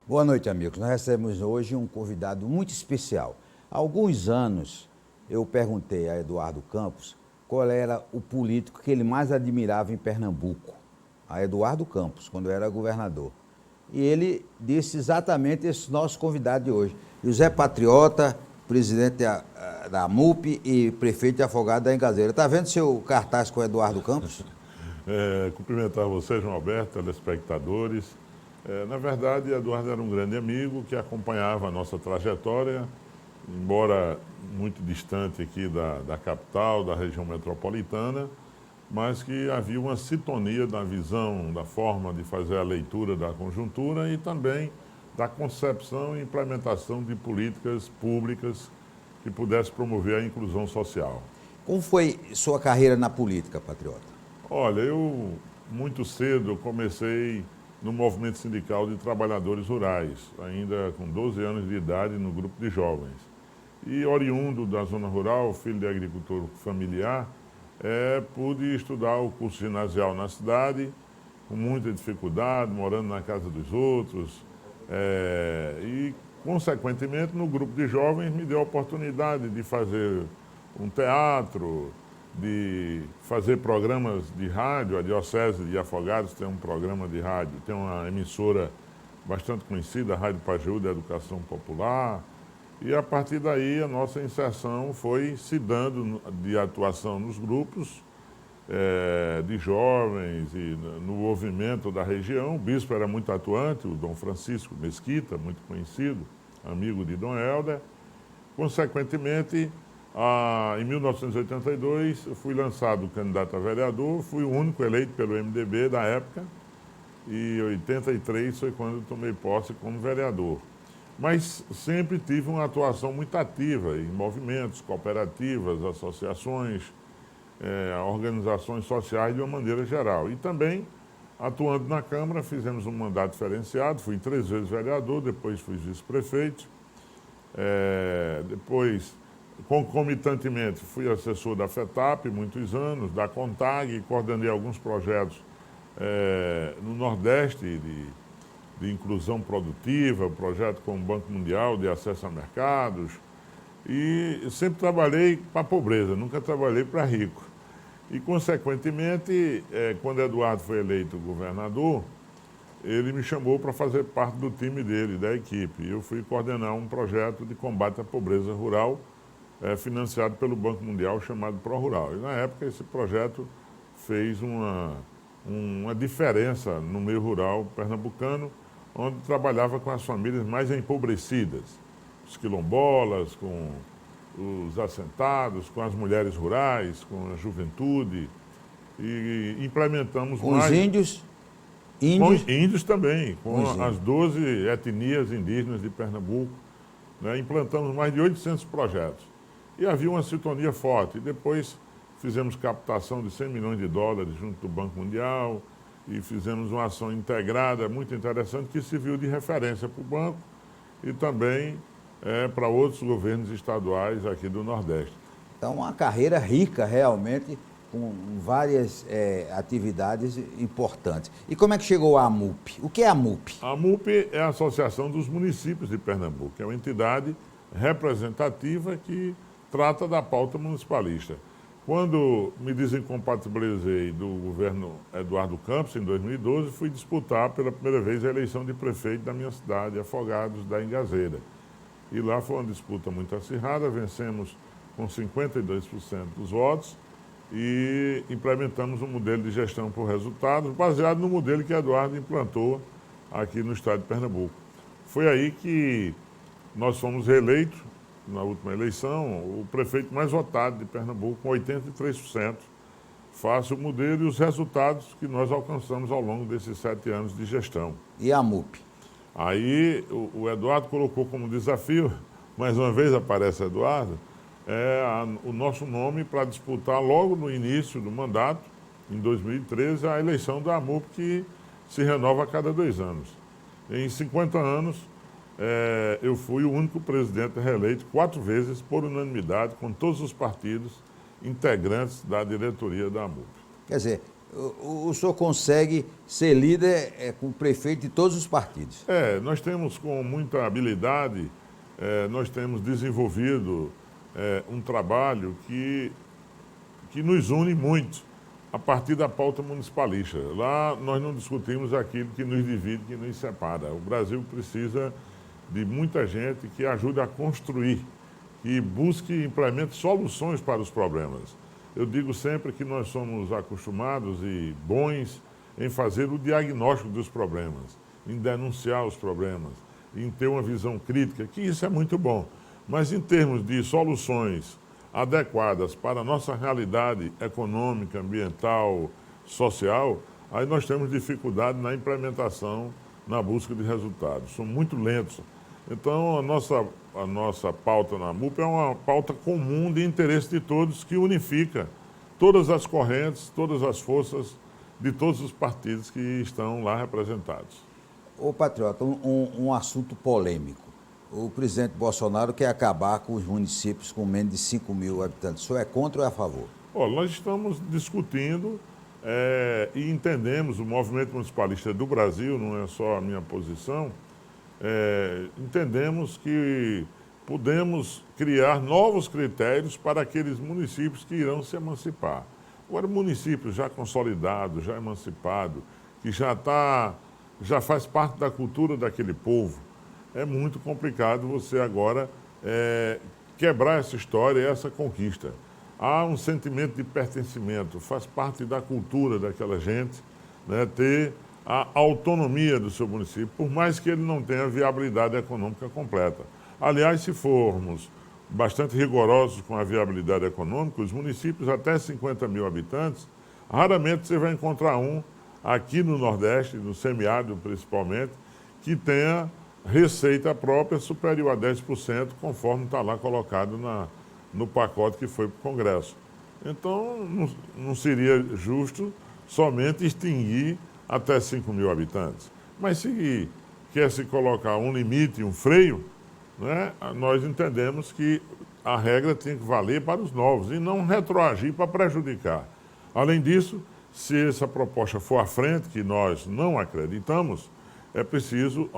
Boa noite, amigos. Nós recebemos hoje um convidado muito especial. Há alguns anos eu perguntei a Eduardo Campos qual era o político que ele mais admirava em Pernambuco. A Eduardo Campos, quando era governador. E ele disse exatamente esse nosso convidado de hoje. José Patriota, presidente da AMUP e prefeito de Afogados da Engazeira. Está vendo seu cartaz com o Eduardo Campos? Cumprimentar você, João Alberto, telespectadores. Na verdade, Eduardo era um grande amigo que acompanhava a nossa trajetória, embora muito distante aqui da capital, da região metropolitana, mas que havia uma sintonia da visão, da forma de fazer a leitura da conjuntura e também da concepção e implementação de políticas públicas que pudessem promover a inclusão social. Como foi sua carreira na política, Patriota? Olha, eu muito cedo comecei no movimento sindical de trabalhadores rurais, ainda com 12 anos de idade no grupo de jovens. E oriundo da zona rural, filho de agricultor familiar, pude estudar o curso ginasial na cidade, com muita dificuldade, morando na casa dos outros. E, consequentemente, no grupo de jovens me deu a oportunidade de fazer um teatro, de fazer programas de rádio. A Diocese de Afogados tem um programa de rádio, tem uma emissora bastante conhecida, a Rádio Pajeú da Educação Popular. E a partir daí a nossa inserção foi se dando de atuação nos grupos de jovens e no movimento da região. O bispo era muito atuante, o Dom Francisco Mesquita, muito conhecido, amigo de Dom Helder. Consequentemente, em 1982, eu fui lançado candidato a vereador, fui o único eleito pelo MDB da época, e em 83 foi quando eu tomei posse como vereador. Mas sempre tive uma atuação muito ativa em movimentos, cooperativas, associações, organizações sociais de uma maneira geral. E também, atuando na Câmara, fizemos um mandato diferenciado, fui 3 vezes vereador, depois fui vice-prefeito, depois... Concomitantemente, fui assessor da FETAP muitos anos, da CONTAG, coordenei alguns projetos no Nordeste de inclusão produtiva, projeto com o Banco Mundial de acesso a mercados, e sempre trabalhei para a pobreza, nunca trabalhei para rico. E, consequentemente, quando Eduardo foi eleito governador, ele me chamou para fazer parte do time dele, da equipe. Eu fui coordenar um projeto de combate à pobreza rural, financiado pelo Banco Mundial, chamado ProRural. E, na época, esse projeto fez uma diferença no meio rural pernambucano, onde trabalhava com as famílias mais empobrecidas, os quilombolas, com os assentados, com as mulheres rurais, com a juventude, e implementamos Com mais... os índios? Com índios também, com Os as 12 etnias indígenas de Pernambuco, né? Implantamos mais de 800 projetos. E havia uma sintonia forte. E depois fizemos captação de 100 milhões de dólares junto do Banco Mundial e fizemos uma ação integrada muito interessante que serviu de referência para o banco e também para outros governos estaduais aqui do Nordeste. Então, uma carreira rica, realmente, com várias atividades importantes. E como é que chegou a AMUP? O que é a AMUP? A AMUP é a Associação dos Municípios de Pernambuco, é uma entidade representativa que trata da pauta municipalista. Quando me desincompatibilizei do governo Eduardo Campos, em 2012, fui disputar pela primeira vez a eleição de prefeito da minha cidade, Afogados da Engazeira. E lá foi uma disputa muito acirrada, vencemos com 52% dos votos e implementamos um modelo de gestão por resultados, baseado no modelo que Eduardo implantou aqui no estado de Pernambuco. Foi aí que nós fomos reeleitos, na última eleição, o prefeito mais votado de Pernambuco, com 83%, face o modelo e os resultados que nós alcançamos ao longo desses 7 anos de gestão. E a AMUP? Aí o Eduardo colocou como desafio, mais uma vez aparece Eduardo, o nosso nome para disputar logo no início do mandato, em 2013, a eleição da AMUP, que se renova a cada 2 anos. Em 50 anos, eu fui o único presidente reeleito 4 vezes por unanimidade, com todos os partidos integrantes da diretoria da AMUP. Quer dizer, O senhor consegue ser líder com o prefeito de todos os partidos. Nós temos com muita habilidade, nós temos desenvolvido um trabalho que nos une muito a partir da pauta municipalista. Lá nós não discutimos aquilo que nos divide, que nos separa. O Brasil precisa de muita gente que ajude a construir, que busque e implemente soluções para os problemas. Eu digo sempre que nós somos acostumados e bons em fazer o diagnóstico dos problemas, em denunciar os problemas, em ter uma visão crítica, que isso é muito bom. Mas em termos de soluções adequadas para a nossa realidade econômica, ambiental, social, aí nós temos dificuldade na implementação, na busca de resultados. Somos muito lentos. Então, a nossa pauta na MUP é uma pauta comum de interesse de todos, que unifica todas as correntes, todas as forças de todos os partidos que estão lá representados. Ô, Patriota, um assunto polêmico. O presidente Bolsonaro quer acabar com os municípios com menos de 5 mil habitantes. O senhor é contra ou é a favor? Nós estamos discutindo e entendemos, o movimento municipalista do Brasil, não é só a minha posição, entendemos que podemos criar novos critérios para aqueles municípios que irão se emancipar. Agora, municípios já consolidados, já emancipados, que já faz parte da cultura daquele povo, é muito complicado você agora quebrar essa história, essa conquista. Há um sentimento de pertencimento, faz parte da cultura daquela gente, né, ter a autonomia do seu município, por mais que ele não tenha viabilidade econômica completa. Aliás, se formos bastante rigorosos com a viabilidade econômica, os municípios até 50 mil habitantes, raramente você vai encontrar um aqui no Nordeste, no semiárido principalmente, que tenha receita própria superior a 10%, conforme está lá colocado no pacote que foi para o Congresso. Então, não seria justo somente extinguir até 5 mil habitantes. Mas se quer se colocar um limite, um freio, né, nós entendemos que a regra tem que valer para os novos e não retroagir para prejudicar. Além disso, se essa proposta for à frente, que nós não acreditamos, é preciso,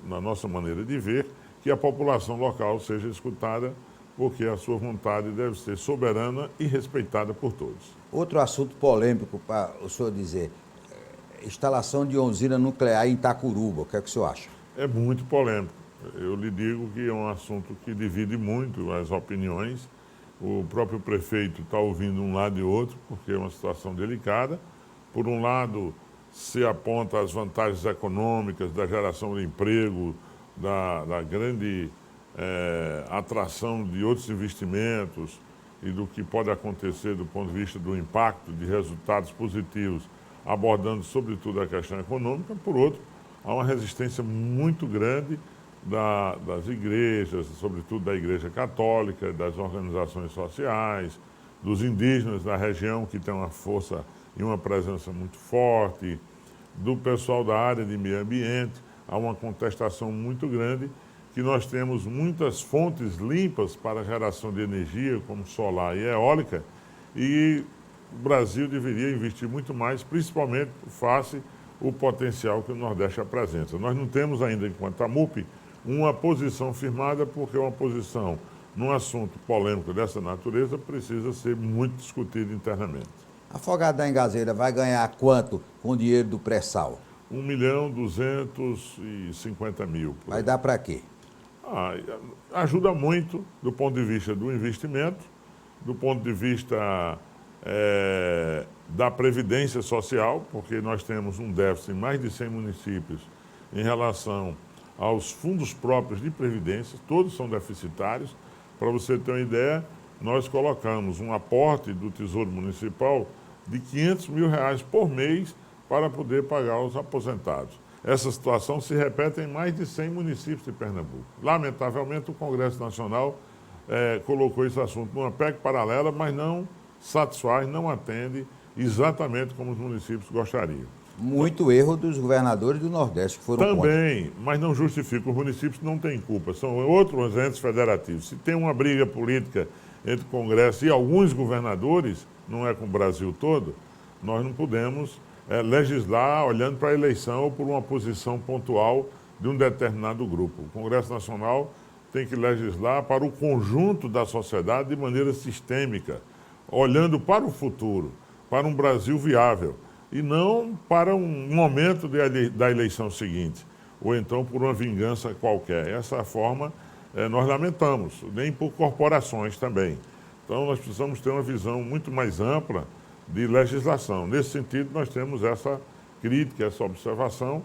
na nossa maneira de ver, que a população local seja escutada, porque a sua vontade deve ser soberana e respeitada por todos. Outro assunto polêmico para o senhor dizer, instalação de usina nuclear em Itacuruba, o que é que o senhor acha? É muito polêmico. Eu lhe digo que é um assunto que divide muito as opiniões. O próprio prefeito está ouvindo um lado e outro, porque é uma situação delicada. Por um lado, se aponta as vantagens econômicas da geração de emprego, da grande atração de outros investimentos e do que pode acontecer do ponto de vista do impacto de resultados positivos, abordando sobretudo a questão econômica. Por outro, há uma resistência muito grande das igrejas, sobretudo da Igreja Católica, das organizações sociais, dos indígenas da região, que tem uma força e uma presença muito forte, do pessoal da área de meio ambiente. Há uma contestação muito grande, que nós temos muitas fontes limpas para a geração de energia, como solar e eólica, e o Brasil deveria investir muito mais, principalmente face ao potencial que o Nordeste apresenta. Nós não temos ainda, enquanto a MUP, uma posição firmada, porque uma posição num assunto polêmico dessa natureza precisa ser muito discutida internamente. Afogado da Engazeira vai ganhar quanto com o dinheiro do pré-sal? 1.250.000. Vai dar para quê? Ajuda muito do ponto de vista do investimento, do ponto de vista da previdência social, porque nós temos um déficit em mais de 100 municípios em relação aos fundos próprios de previdência, todos são deficitários. Para você ter uma ideia, nós colocamos um aporte do Tesouro Municipal de R$500 mil por mês para poder pagar os aposentados. Essa situação se repete em mais de 100 municípios de Pernambuco. Lamentavelmente, o Congresso Nacional colocou esse assunto numa PEC paralela, mas não satisfaz, não atende exatamente como os municípios gostariam. Muito erro dos governadores do Nordeste que foram também, contra. Mas não justifica. Os municípios não têm culpa, são outros entes federativos. Se tem uma briga política entre o Congresso e alguns governadores, não é com o Brasil todo, Nós não podemos legislar olhando para a eleição ou por uma posição pontual de um determinado grupo. O Congresso Nacional tem que legislar para o conjunto da sociedade de maneira sistêmica, olhando para o futuro, para um Brasil viável, e não para um momento da eleição seguinte, ou então por uma vingança qualquer. Essa forma nós lamentamos, nem por corporações também. Então nós precisamos ter uma visão muito mais ampla de legislação. Nesse sentido, nós temos essa crítica, essa observação,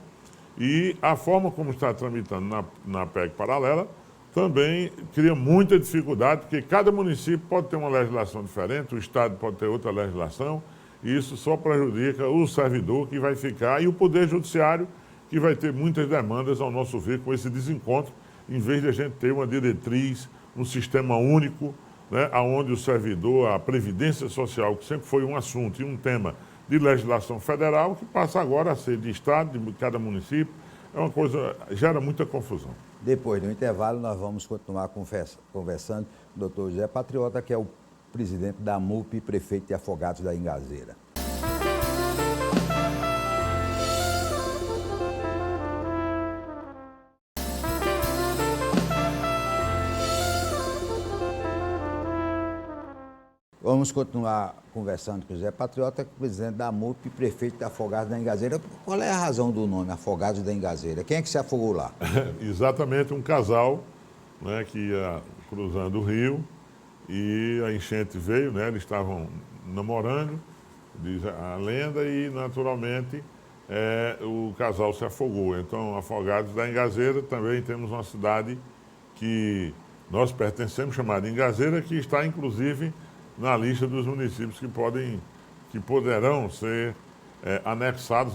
e a forma como está tramitando na PEC paralela também cria muita dificuldade, porque cada município pode ter uma legislação diferente, o Estado pode ter outra legislação, e isso só prejudica o servidor que vai ficar e o Poder Judiciário, que vai ter muitas demandas, ao nosso ver, com esse desencontro, em vez de a gente ter uma diretriz, um sistema único, né, onde o servidor, a Previdência Social, que sempre foi um assunto e um tema de legislação federal, que passa agora a ser de Estado, de cada município, é uma coisa, gera muita confusão. Depois do intervalo, nós vamos continuar conversando com o doutor José Patriota, que é o presidente da MUP e prefeito de Afogados da Ingazeira. Vamos continuar conversando com o José Patriota, que é o presidente da MUP e prefeito de Afogados da Ingazeira. Qual é a razão do nome, Afogados da Ingazeira? Quem é que se afogou lá? Exatamente, um casal, né, que ia cruzando o rio e a enchente veio, né, eles estavam namorando, diz a lenda, e naturalmente o casal se afogou. Então, Afogados da Ingazeira, também temos uma cidade que nós pertencemos, chamada Ingazeira, que está inclusive na lista dos municípios que poderão ser anexados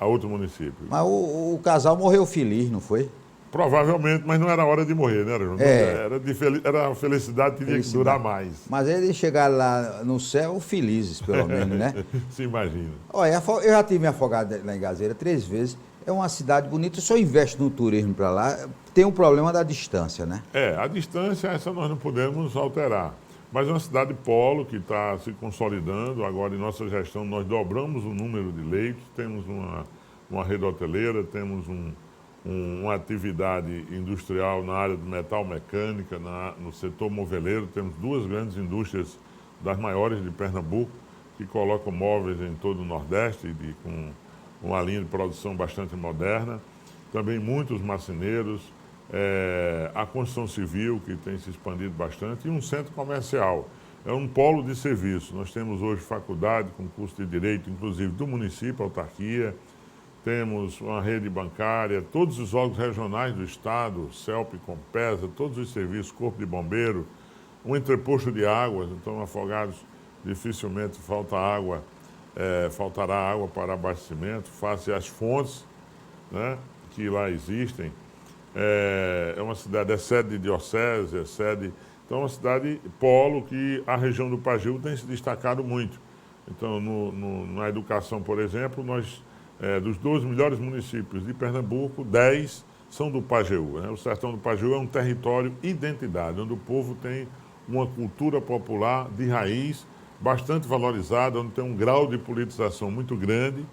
a outro município. Mas o casal morreu feliz, não foi? Provavelmente, mas não era hora de morrer, né, Arjun? Era a felicidade que tinha que durar mais. Mas eles chegaram lá no céu felizes, pelo menos, né? Se imagina. Olha, eu já tive me afogado na Ingazeira 3 vezes. É uma cidade bonita, só investe no turismo para lá. Tem um problema da distância, né? A distância, essa nós não podemos alterar. Mas é uma cidade polo que está se consolidando. Agora, em nossa gestão, nós dobramos o número de leitos, temos uma rede hoteleira, temos uma atividade industrial na área de metal mecânica, no setor moveleiro. Temos 2 grandes indústrias das maiores de Pernambuco, que colocam móveis em todo o Nordeste, com uma linha de produção bastante moderna. Também muitos marceneiros, a construção civil, que tem se expandido bastante, e um centro comercial. É um polo de serviço. Nós temos hoje faculdade com curso de Direito, inclusive do município, autarquia. Temos uma rede bancária, todos os órgãos regionais do Estado, CELP, Compesa, todos os serviços, Corpo de Bombeiro, um entreposto de águas. Então, Afogados, dificilmente faltará água para abastecimento, face às fontes, né, que lá existem. É uma cidade, sede de diocese, então é uma cidade polo que a região do Pajeú tem se destacado muito. Então, na educação, por exemplo, nós, dos 12 melhores municípios de Pernambuco, 10 são do Pajeú, né? O sertão do Pajeú é um território identidade, onde o povo tem uma cultura popular de raiz bastante valorizada, onde tem um grau de politização muito grande,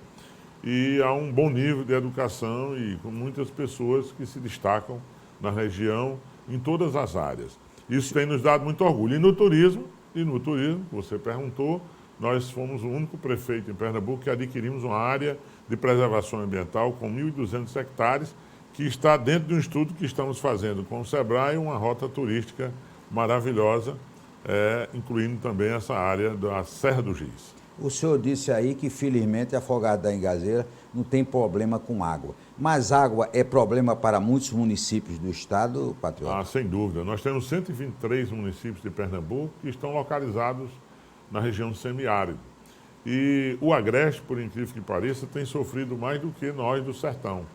e há um bom nível de educação e com muitas pessoas que se destacam na região em todas as áreas. Isso tem nos dado muito orgulho. E no turismo, você perguntou, nós fomos o único prefeito em Pernambuco que adquirimos uma área de preservação ambiental com 1.200 hectares, que está dentro de um estudo que estamos fazendo com o SEBRAE, uma rota turística maravilhosa, incluindo também essa área da Serra do Giz. O senhor disse aí que, felizmente, Afogados da Ingazeira não tem problema com água. Mas água é problema para muitos municípios do estado, Patriota? Sem dúvida. Nós temos 123 municípios de Pernambuco que estão localizados na região semiárida. E o Agreste, por incrível que pareça, tem sofrido mais do que nós do sertão.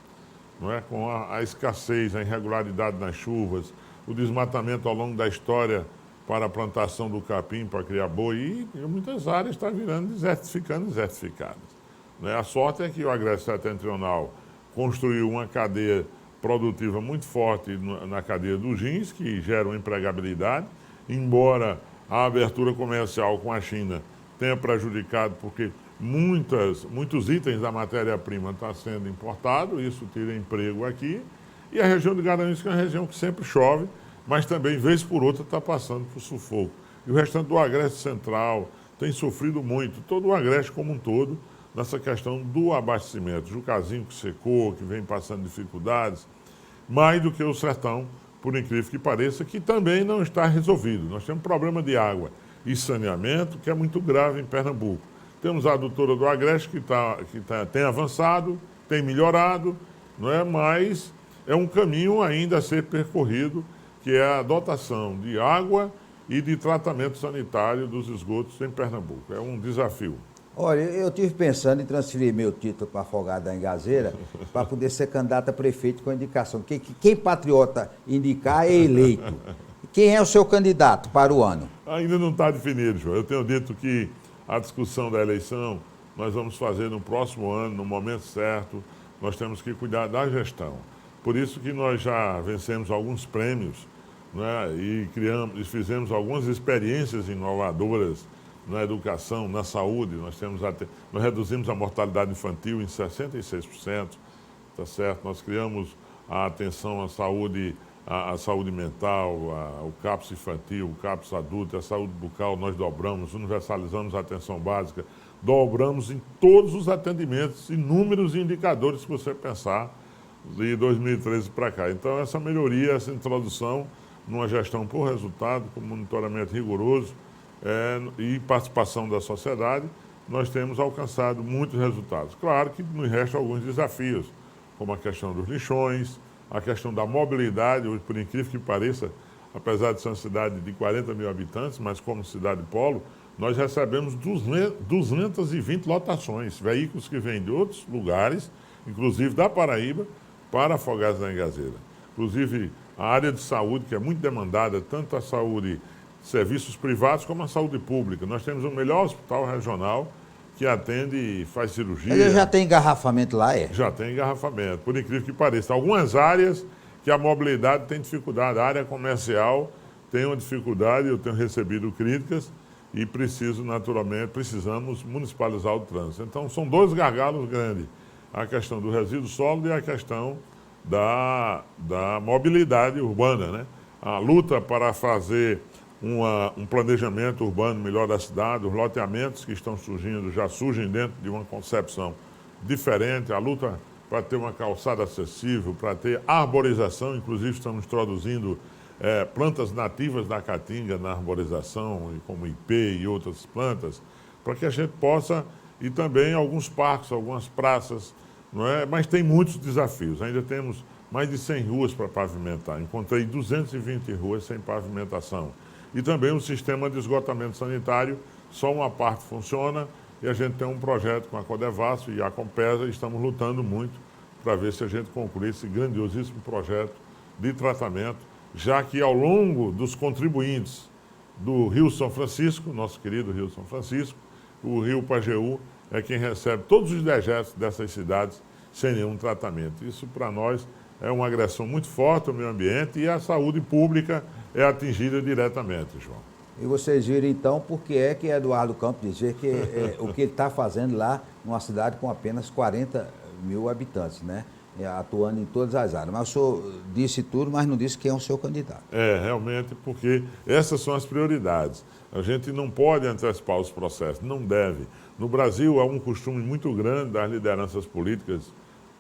Não é? Com a escassez, a irregularidade nas chuvas, o desmatamento ao longo da história para a plantação do capim, para criar boi, e muitas áreas estão ficando desertificadas. A sorte é que o Agreste Setentrional construiu uma cadeia produtiva muito forte na cadeia do jeans, que gera uma empregabilidade, embora a abertura comercial com a China tenha prejudicado, porque muitos itens da matéria-prima estão sendo importados, isso tira emprego aqui. E a região de Garanhuns, que é uma região que sempre chove, mas também, vez por outra, está passando por sufoco. E o restante do Agreste Central tem sofrido muito, todo o Agreste como um todo, nessa questão do abastecimento. Jucazinho que secou, que vem passando dificuldades, mais do que o Sertão, por incrível que pareça, que também não está resolvido. Nós temos problema de água e saneamento, que é muito grave em Pernambuco. Temos a adutora do Agreste, tem avançado, tem melhorado, não é? Mas é um caminho ainda a ser percorrido, que é a dotação de água e de tratamento sanitário dos esgotos em Pernambuco. É um desafio. Olha, eu estive pensando em transferir meu título para Afogados da Engazeira para poder ser candidato a prefeito com indicação. Quem patriota indicar é eleito. Quem é o seu candidato para o ano? Ainda não está definido, João. Eu tenho dito que a discussão da eleição nós vamos fazer no próximo ano, no momento certo. Nós temos que cuidar da gestão. Por isso que nós já vencemos alguns prêmios, né, e fizemos algumas experiências inovadoras na educação, na saúde. Nós reduzimos a mortalidade infantil em 66%, tá certo? Nós criamos a atenção à saúde, à saúde mental, o CAPS infantil, o CAPS adulto, a saúde bucal, nós dobramos, universalizamos a atenção básica, dobramos em todos os atendimentos, inúmeros indicadores que você pensar, de 2013 para cá. Então, essa melhoria, essa introdução numa gestão por resultado, com monitoramento rigoroso e participação da sociedade, nós temos alcançado muitos resultados. Claro que nos restam alguns desafios, como a questão dos lixões, a questão da mobilidade. Hoje, por incrível que pareça, apesar de ser uma cidade de 40 mil habitantes, mas como cidade polo, nós recebemos 220 lotações, veículos que vêm de outros lugares, inclusive da Paraíba, para Afogados da Engazeira. Inclusive, a área de saúde, que é muito demandada, tanto a saúde de serviços privados como a saúde pública. Nós temos o melhor hospital regional que atende e faz cirurgia. Ele já tem engarrafamento lá, é? Já tem engarrafamento, por incrível que pareça. Algumas áreas que a mobilidade tem dificuldade. A área comercial tem uma dificuldade, eu tenho recebido críticas e precisamos municipalizar o trânsito. Então, são dois gargalos grandes. A questão do resíduo sólido e a questão da mobilidade urbana, né? A luta para fazer um planejamento urbano melhor da cidade, os loteamentos que estão surgindo já surgem dentro de uma concepção diferente, a luta para ter uma calçada acessível, para ter arborização, inclusive estamos introduzindo plantas nativas da caatinga na arborização, como ipê e outras plantas, para que a gente possa, e também alguns parques, algumas praças, não é? Mas tem muitos desafios. Ainda temos mais de 100 ruas para pavimentar. Encontrei 220 ruas sem pavimentação. E também o sistema de esgotamento sanitário, só uma parte funciona, e a gente tem um projeto com a Codevasf e a Compesa, e estamos lutando muito para ver se a gente conclui esse grandiosíssimo projeto de tratamento, já que ao longo dos contribuintes do Rio São Francisco, nosso querido Rio São Francisco, o Rio Pajeú é quem recebe todos os dejetos dessas cidades sem nenhum tratamento. Isso, para nós, é uma agressão muito forte ao meio ambiente e a saúde pública é atingida diretamente, João. E vocês viram, então, por que é que Eduardo Campos dizer que o que ele está fazendo lá numa cidade com apenas 40 mil habitantes, né? Atuando em todas as áreas. Mas o senhor disse tudo, mas não disse quem é o seu candidato. Realmente, porque essas são as prioridades. A gente não pode antecipar os processos, não deve. No Brasil, há um costume muito grande das lideranças políticas,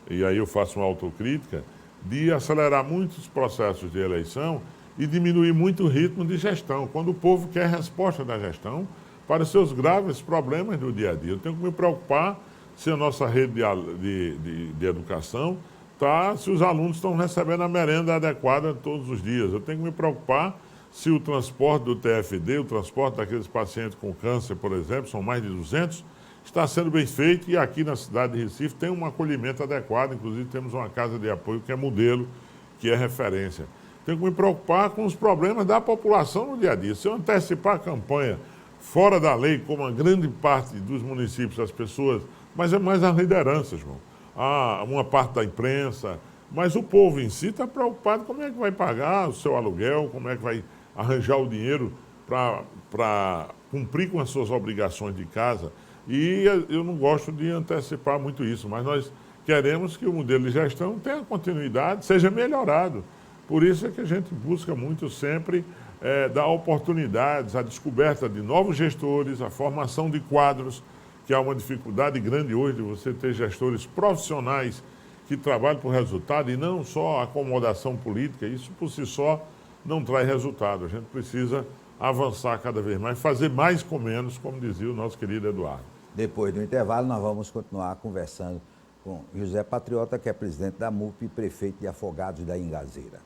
e aí eu faço uma autocrítica, de acelerar muitos processos de eleição e diminuir muito o ritmo de gestão, quando o povo quer resposta da gestão para os seus graves problemas do dia a dia. Eu tenho que me preocupar se a nossa rede de educação se os alunos estão recebendo a merenda adequada todos os dias. Eu tenho que me preocupar se o transporte do TFD, o transporte daqueles pacientes com câncer, por exemplo, são mais de 200, está sendo bem feito, e aqui na cidade de Recife tem um acolhimento adequado, inclusive temos uma casa de apoio que é modelo, que é referência. Tenho que me preocupar com os problemas da população no dia a dia. Se eu antecipar a campanha fora da lei, como a grande parte dos municípios, as pessoas, mas é mais as lideranças, João. Há uma parte da imprensa, mas o povo em si está preocupado como é que vai pagar o seu aluguel, como é que vai arranjar o dinheiro para cumprir com as suas obrigações de casa. E eu não gosto de antecipar muito isso, mas nós queremos que o modelo de gestão tenha continuidade, seja melhorado. Por isso é que a gente busca muito sempre dar oportunidades, a descoberta de novos gestores, a formação de quadros, que há uma dificuldade grande hoje de você ter gestores profissionais que trabalham por resultado e não só acomodação política. Isso por si só não traz resultado. A gente precisa avançar cada vez mais, fazer mais com menos, como dizia o nosso querido Eduardo. Depois do intervalo, nós vamos continuar conversando com José Patriota, que é presidente da MUP e prefeito de Afogados da Ingazeira.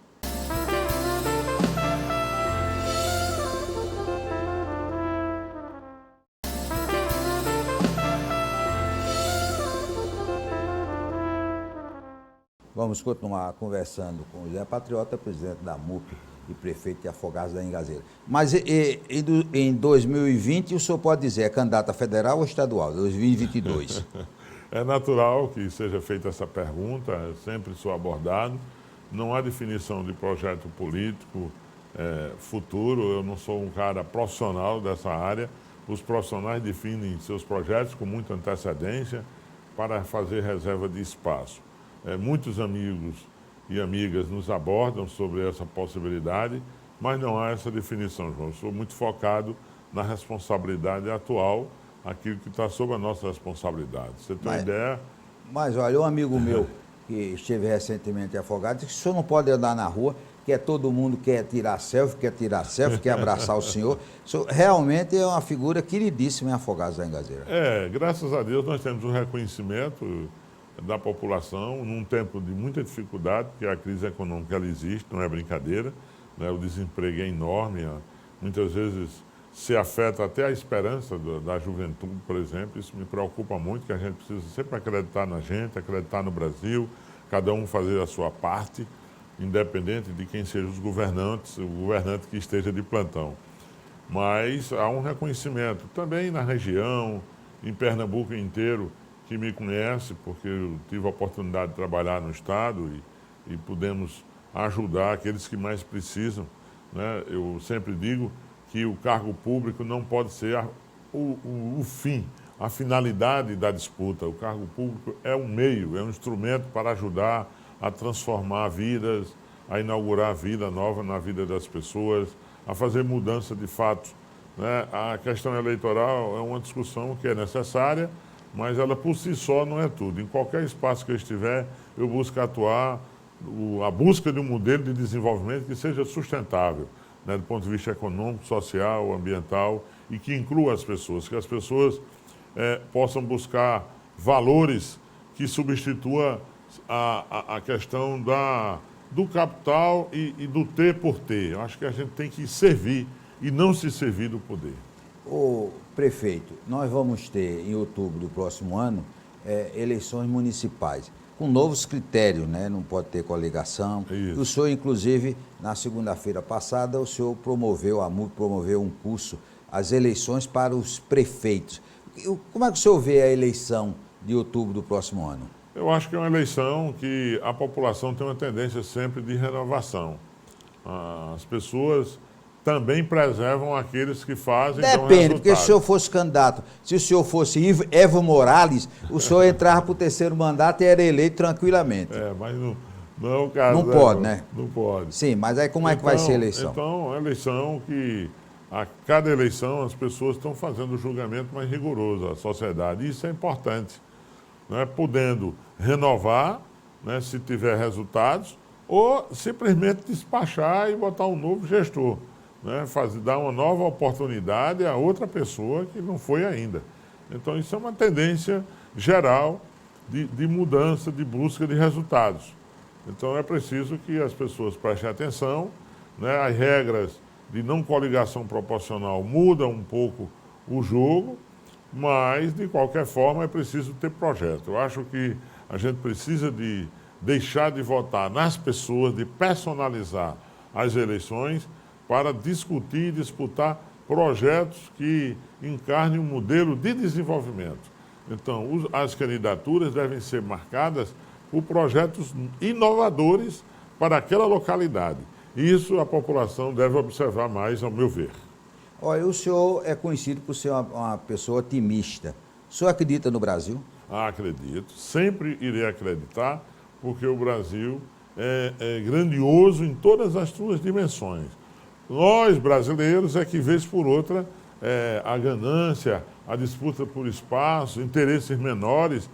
Vamos continuar conversando com José Patriota, presidente da MUP e prefeito de Afogados da Ingazeira. Mas em 2020, o senhor pode dizer, é candidato a federal ou estadual? 2022? É natural que seja feita essa pergunta, sempre sou abordado. Não há definição de projeto político futuro, eu não sou um cara profissional dessa área. Os profissionais definem seus projetos com muita antecedência para fazer reserva de espaço. Muitos amigos e amigas nos abordam sobre essa possibilidade, mas não há essa definição, João. Eu sou muito focado na responsabilidade atual, aquilo que está sob a nossa responsabilidade. Você tem uma ideia? Mas olha, um amigo meu que esteve recentemente em Afogados disse que o senhor não pode andar na rua, que todo mundo quer tirar selfie, quer abraçar o senhor. O senhor realmente é uma figura queridíssima em Afogados da Ingazeira. Graças a Deus nós temos um reconhecimento da população num tempo de muita dificuldade, porque a crise econômica ela existe, não é brincadeira, né? O desemprego é enorme, muitas vezes se afeta até a esperança da juventude, por exemplo. Isso me preocupa muito, que a gente precisa sempre acreditar na gente, acreditar no Brasil, cada um fazer a sua parte, independente de quem seja os governantes, o governante que esteja de plantão. Mas há um reconhecimento também na região, em Pernambuco inteiro, que me conhece, porque eu tive a oportunidade de trabalhar no Estado e pudemos ajudar aqueles que mais precisam, né? Eu sempre digo que o cargo público não pode ser o fim, a finalidade da disputa. O cargo público é um meio, é um instrumento para ajudar a transformar vidas, a inaugurar vida nova na vida das pessoas, a fazer mudança de fato, né? A questão eleitoral é uma discussão que é necessária, mas ela por si só não é tudo. Em qualquer espaço que eu estiver, eu busco atuar, a busca de um modelo de desenvolvimento que seja sustentável, né, do ponto de vista econômico, social, ambiental, e que inclua as pessoas, que as pessoas possam buscar valores que substitua a questão do capital e do ter por ter. Eu acho que a gente tem que servir e não se servir do poder. Ô, prefeito, nós vamos ter em outubro do próximo ano eleições municipais, com novos critérios, né? Não pode ter coligação. Isso. O senhor, inclusive, na segunda-feira passada, o senhor promoveu, a MUP promoveu um curso, as eleições para os prefeitos. Como é que o senhor vê a eleição de outubro do próximo ano? Eu acho que é uma eleição que a população tem uma tendência sempre de renovação. As pessoas também preservam aqueles que fazem. Depende, porque se o senhor fosse candidato, se o senhor fosse Evo Morales, o senhor entrava para o terceiro mandato e era eleito tranquilamente. Mas não é o caso. Não pode, né? Não pode. Sim, mas aí como é que vai ser a eleição? Então, é uma eleição que, a cada eleição, as pessoas estão fazendo um julgamento mais rigoroso à sociedade. Isso é importante, né? Podendo renovar, né, se tiver resultados, ou simplesmente despachar e botar um novo gestor. Né, dar uma nova oportunidade a outra pessoa que não foi ainda. Então, isso é uma tendência geral de mudança, de busca de resultados. Então, é preciso que as pessoas prestem atenção, né, as regras de não coligação proporcional mudam um pouco o jogo, mas, de qualquer forma, é preciso ter projeto. Eu acho que a gente precisa de deixar de votar nas pessoas, de personalizar as eleições, para discutir e disputar projetos que encarnem um modelo de desenvolvimento. Então, as candidaturas devem ser marcadas por projetos inovadores para aquela localidade. E isso a população deve observar mais, ao meu ver. Olha, o senhor é conhecido por ser uma pessoa otimista, O senhor acredita no Brasil? Acredito, sempre irei acreditar, porque o Brasil é grandioso em todas as suas dimensões. Nós, brasileiros, é que, vez por outra, a ganância, a disputa por espaço, interesses menores,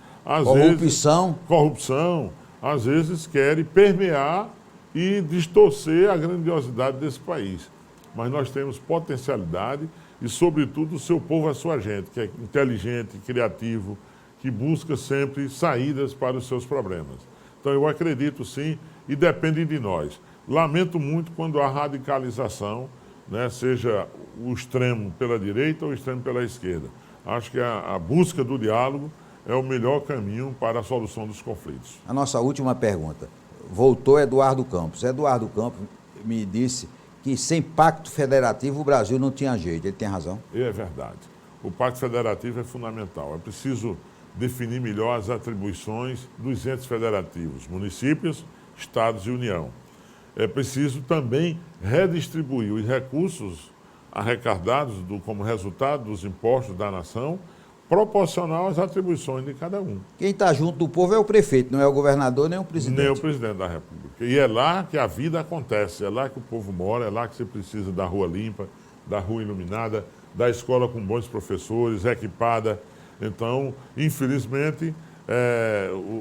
corrupção, às vezes querem permear e distorcer a grandiosidade desse país. Mas nós temos potencialidade e, sobretudo, o seu povo, a sua gente, que é inteligente, criativo, que busca sempre saídas para os seus problemas. Então, eu acredito sim, e depende de nós. Lamento muito quando há radicalização, né, seja o extremo pela direita ou o extremo pela esquerda. Acho que a busca do diálogo é o melhor caminho para a solução dos conflitos. A nossa última pergunta. Voltou Eduardo Campos. Eduardo Campos me disse que sem pacto federativo o Brasil não tinha jeito. Ele tem razão? É verdade. O pacto federativo é fundamental. É preciso definir melhor as atribuições dos entes federativos, municípios, estados e União. É preciso também redistribuir os recursos arrecadados como resultado dos impostos da nação, proporcional às atribuições de cada um. Quem está junto do povo é o prefeito, não é o governador nem o presidente. Nem o presidente da República. E é lá que a vida acontece, é lá que o povo mora, é lá que você precisa da rua limpa, da rua iluminada, da escola com bons professores, equipada. Então, infelizmente,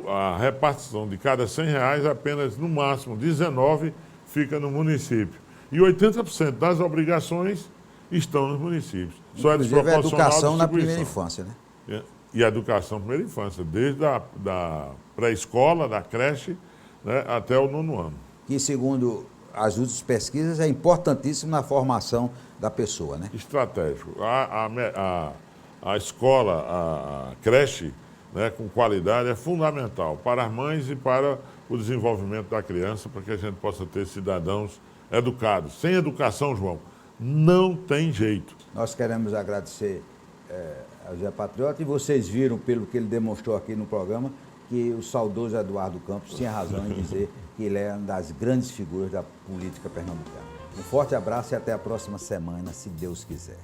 a repartição de cada R$100, apenas no máximo 19 fica no município. E 80% das obrigações estão nos municípios. Só é desproporcional a educação na primeira infância, né? E a educação na primeira infância, desde a da pré-escola, da creche, né, até o 9º ano. Que, segundo as últimas pesquisas, é importantíssimo na formação da pessoa, né? Estratégico. A escola, a creche, né, com qualidade é fundamental para as mães e para o desenvolvimento da criança, para que a gente possa ter cidadãos educados. Sem educação, João, não tem jeito. Nós queremos agradecer ao Zé Patriota, e vocês viram, pelo que ele demonstrou aqui no programa, que o saudoso Eduardo Campos tinha razão em dizer que ele é uma das grandes figuras da política pernambucana. Um forte abraço e até a próxima semana, se Deus quiser.